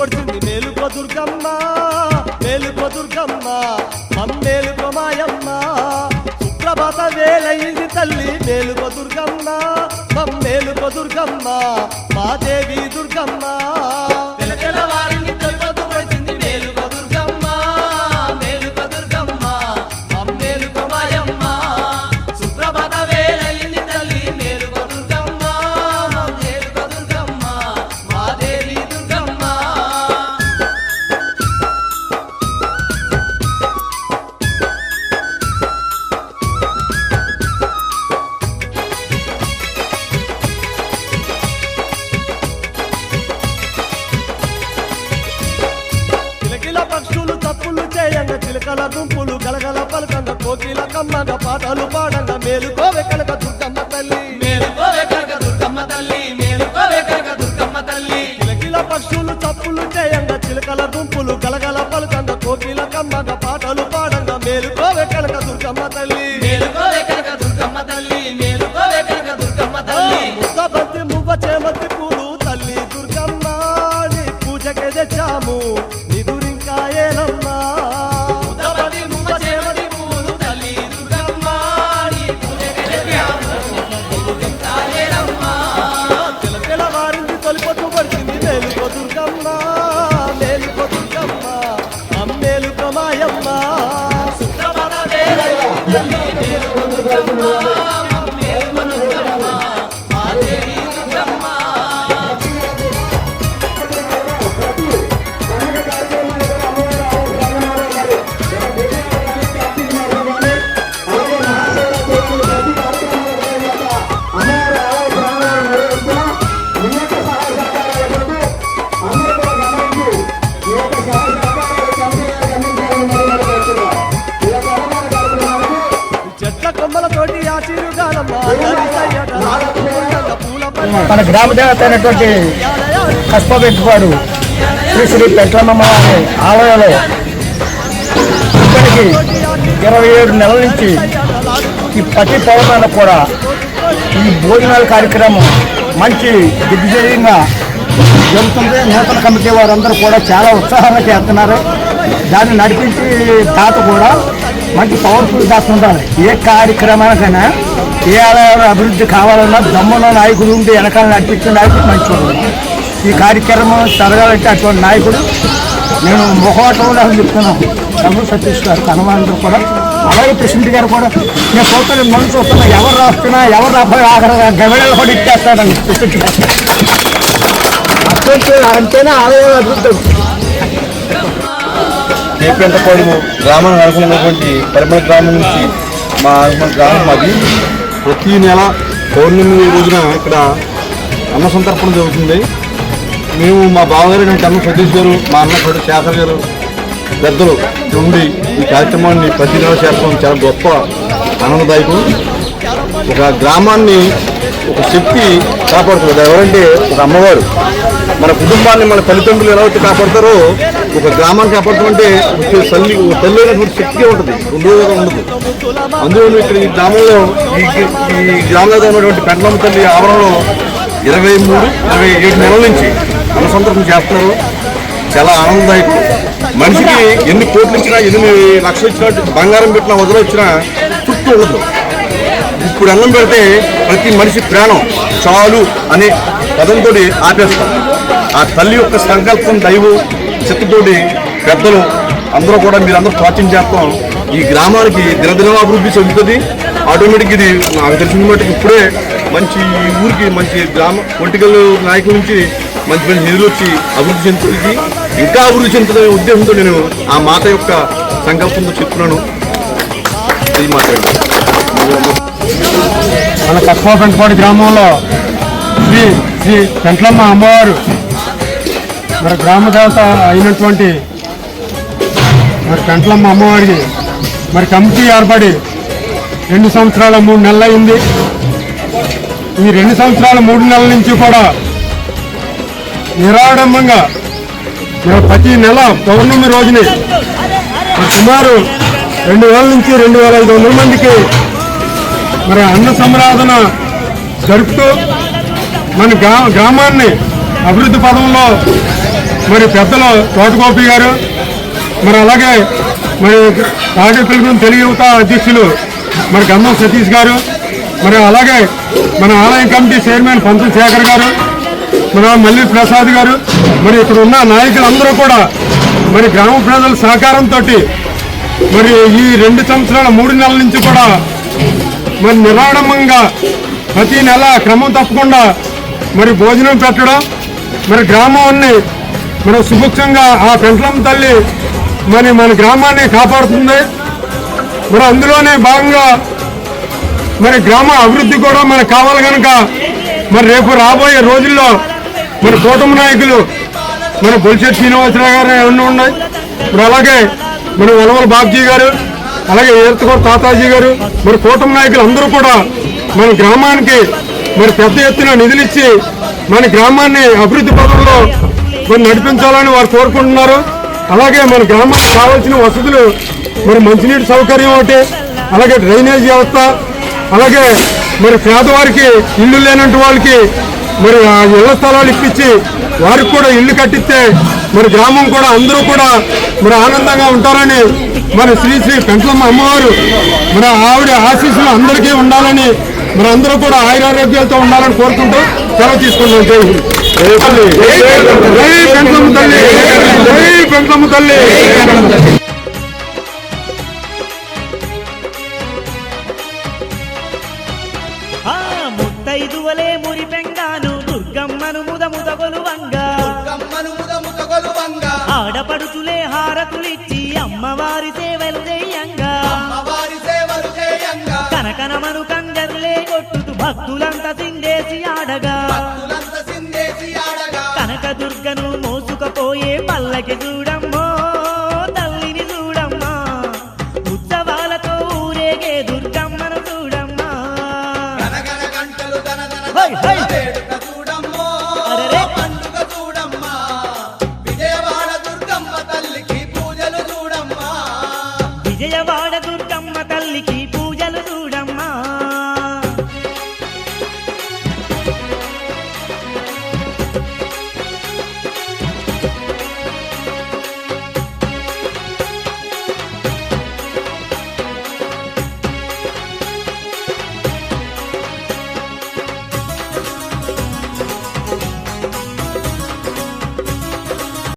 పొడిచింది మేలుకో దుర్గమ్మ మేలుకో దుర్గమ్మ మమ్మేలుకో మాయమ్మ సుప్రభాత వేలైంది తల్లి మేలుకో దుర్గమ్మ మమ్మేలుకో దుర్గమ్మ మా దేవి దుర్గమ్మ తెలవారిని తొలిపొద్దు పొడిచింది మేలుకో దుర్గమ్మ మేలుకో దుర్గమ్మ మమ్మేలుకో మాయమ్మ సుప్రభాత వేలైంది తల్లి మేలుకో దుర్గమ్మ మమ్మేలుకో దుర్గమ్మ మా దేవి దుర్గమ్మ పక్షులు తప్పులు చేయంగా చిలకల గుంపులు గలగల పలకంగా కోకిల కమ్మగా పాటలు పాడంగా మేలుకోవే కనక దుర్గమ్మ తల్లి మేలుకోవే కనక దుర్గమ్మ తల్లి మేలుకోవే కనక దుర్గమ్మ తల్లి కిలకిల పక్షులు తప్పులు చేయంగా చిలకల గుంపులు గలగల పలకంగా కోకిల కమ్మగా పాటలు పాడంగా మేలుకోవే కనక దుర్గమ్మ తల్లి మేలుకోవే కనక దుర్గమ్మ తల్లి మేలుకోవే కనక దుర్గమ్మ తల్లి ముద్దబంతి మువ్వ చేమంతి పూలు తల్లి దుర్గమ్మ నీ పూజకే తెచ్చాము మన గ్రామ దేవత అయినటువంటి కస్పబెట్టువాడు శ్రీ శ్రీ పెట్లమ్మ ఆలయంలో ఇప్పటికి 27 నెలల నుంచి ఈ ప్రతి పౌర్ణాలు కూడా ఈ భోజనాల కార్యక్రమం మంచి దిగ్విజయంగా జరుగుతుంది. నూతన కమిటీ వారందరూ కూడా చాలా ఉత్సాహంగా చేస్తున్నారు. దాన్ని నడిపించి తాత కూడా మంచి పవర్ఫుల్ చేస్తుంటారు. ఏ కార్యక్రమానికైనా ఏ ఆలయంలో అభివృద్ధి కావాలన్నా దమ్మున్న నాయకుడు ఉండి వెనకాల నడిపించే నాయకుడు మంచివాడు. ఈ కార్యక్రమం జరగాలంటే అటువంటి నాయకుడు నేను మొహమాటంలో చెప్తున్నాను. డబ్బు సతీష్ గారు హనుమానుడు కూడా అలాగే ప్రెసిడెంట్ గారు కూడా నేను చూస్తాను మనం చూస్తున్నా ఎవరు రాస్తున్నా ఎవరు రాబోయే ఆఖరిగా గమనాలు కూడా ఇచ్చేస్తానని అంతేనా ఆలయం అభివృద్ధి. కేపెంటపాడు గ్రామానికి అనుకున్నటువంటి పరిమళ గ్రామం నుంచి మా గ్రామం అది ప్రతి నెల పౌర్ణమి రోజున ఇక్కడ అన్న సంతర్పణ జరుగుతుంది. మేము మా బావగారు అన్న సతీష్ గారు మా అన్న శేఖర్ గారు పెద్దలు ఉండి ఈ కార్యక్రమాన్ని ప్రతి నెల చేస్తాం. చాలా గొప్ప ఆనందదాయకం. ఒక గ్రామాన్ని ఒక శక్తి కాపాడుతుంది. ఎవరంటే ఒక అమ్మవారు మన కుటుంబాన్ని మన తల్లిదండ్రులు ఎలా అయితే కాపాడతారో ఒక గ్రామాన్ని కాపాడుతామంటే తల్లి అయినటువంటి శక్తిగా ఉంటుంది, రెండోగా ఉండదు. అందువల్ల ఇక్కడ ఈ గ్రామంలో ఈ గ్రామంలో ఉన్నటువంటి పెండ్లమ్మ తల్లి ఆవరణలో 27 నెలల నుంచి అనుసంధానం చేస్తున్నారు. చాలా ఆనందదాయకం. మనిషికి ఎన్ని కోట్లు ఇచ్చినా ఎన్ని లక్షలు ఇచ్చినా బంగారం పెట్టినా వదిలిచ్చినా చుట్టూ ఉండదు. ఇప్పుడు అన్నం పెడితే ప్రతి మనిషి ప్రాణం చాలు అనే పదంతో ఆపేస్తాం. ఆ తల్లి యొక్క సంకల్పం దైవం చిత్తతోటి పెద్దలు అందరూ కూడా మీరందరూ ప్రాచీన చేస్తాం. ఈ గ్రామానికి దినదిన అభివృద్ధి చెందుతుంది. ఆటోమేటిక్ ఇది నాకు తెలిసిన మట్టుకు ఇప్పుడే మంచి ఊరికి మంచి గ్రామ పొలిటికల్ నాయకుల నుంచి మంచి మంచి నిధులు వచ్చి అభివృద్ధి చెందుతుంది. ఇంకా అభివృద్ధి చెందుతున్న ఉద్దేశంతో నేను ఆ మాత యొక్క సంకల్పంతో చెప్తున్నాను. ఇది మాట్లాడండి. మన కస్పబెట్టుపాడు గ్రామంలో శ్రీ పెంట్లమ్మ అమ్మవారు మరి గ్రామ దేవత అయినటువంటి మరి పెంట్లమ్మ అమ్మవారికి మరి కమిటీ ఏర్పడి 2 సంవత్సరాల 3 నెలలు అయింది. ఈ 2 సంవత్సరాల 3 నెలల నుంచి కూడా నిరాడంబంగా ప్రతి నెల పౌర్ణమి రోజుని సుమారు 2000 నుంచి 2500 మందికి మరి అన్న సంరాధన జరుపుతూ మన గ్రామాన్ని అభివృద్ధి పదంలో మరి పెద్దలు తోటగోపి గారు, మరి అలాగే మరి తాడేపల్లిగూడెం తెలుగు యువత అధ్యక్షులు మరి గంధం సతీష్ గారు, మరి అలాగే మన ఆలయం కమిటీ చైర్మన్ పంతుల శేఖర్ గారు, మన మల్లి ప్రసాద్ గారు, మరి ఇక్కడ ఉన్న నాయకులందరూ కూడా మరి గ్రామ ప్రజల సహకారంతో మరి ఈ 2 సంవత్సరాల 3 నెలల నుంచి కూడా మరి నిరాడంబంగా ప్రతి నెల క్రమం తప్పకుండా మరి భోజనం పెట్టడం, మరి గ్రామాన్ని మరి సుభిక్షంగా ఆ పెంట్లమ్మ తల్లి మరి మన గ్రామాన్ని కాపాడుతుంది. మరి అందులోనే భాగంగా మరి గ్రామ అభివృద్ధి కూడా మనకు కావాలి కనుక మరి రేపు రాబోయే రోజుల్లో మరి కూటమి నాయకులు మరి బొలిశెట్టి శ్రీనివాసరావు గారు ఏమన్నా ఉన్నాయి, మరి అలాగే మరి వలవల బాబ్జీ గారు, అలాగే ఏర్తకోట తాతాజీ గారు, మరి కూటమి నాయకులు అందరూ కూడా మన గ్రామానికి మరి పెద్ద ఎత్తున నిధులు ఇచ్చి మన గ్రామాన్ని అభివృద్ధి పథంలో మరి నడిపించాలని వారు కోరుకుంటున్నారు. అలాగే మన గ్రామానికి కావాల్సిన వసతులు మరి మంచినీటి సౌకర్యం ఒకటి, అలాగే డ్రైనేజ్ వ్యవస్థ, అలాగే మరి పేదవారికి ఇల్లు లేనట్టు వాళ్ళకి మరి ఆ ఇళ్ల స్థలాలు ఇప్పించి వారికి కూడా ఇల్లు కట్టిస్తే మరి గ్రామం కూడా అందరూ కూడా మరి ఆనందంగా ఉంటారని మరి శ్రీ శ్రీ పెంట్లమ్మ అమ్మవారు మరి ఆవిడ ఆశీస్సులు అందరికీ ఉండాలని మరి అందరూ కూడా ఆయురారోగ్యాలతో ఉండాలని కోరుకుంటూ సెలవు తీసుకుంటాం. జై తల్లి, జై పెంట్లమ్మ తల్లి, జై పెంట్లమ్మ తల్లి. ముత్తైదువలే మురి పెంగాను దుర్గమ్మను ముదముదగొలువంగా ఆడపడుచులే హారతులిచ్చి అమ్మవారి సేవలు చేయంగా కనకనమను కంజర్లే కొట్టుతూ భక్తులంతా సిందేసి ఆడగా కనక దుర్గను మోసుకపోయే పల్లకి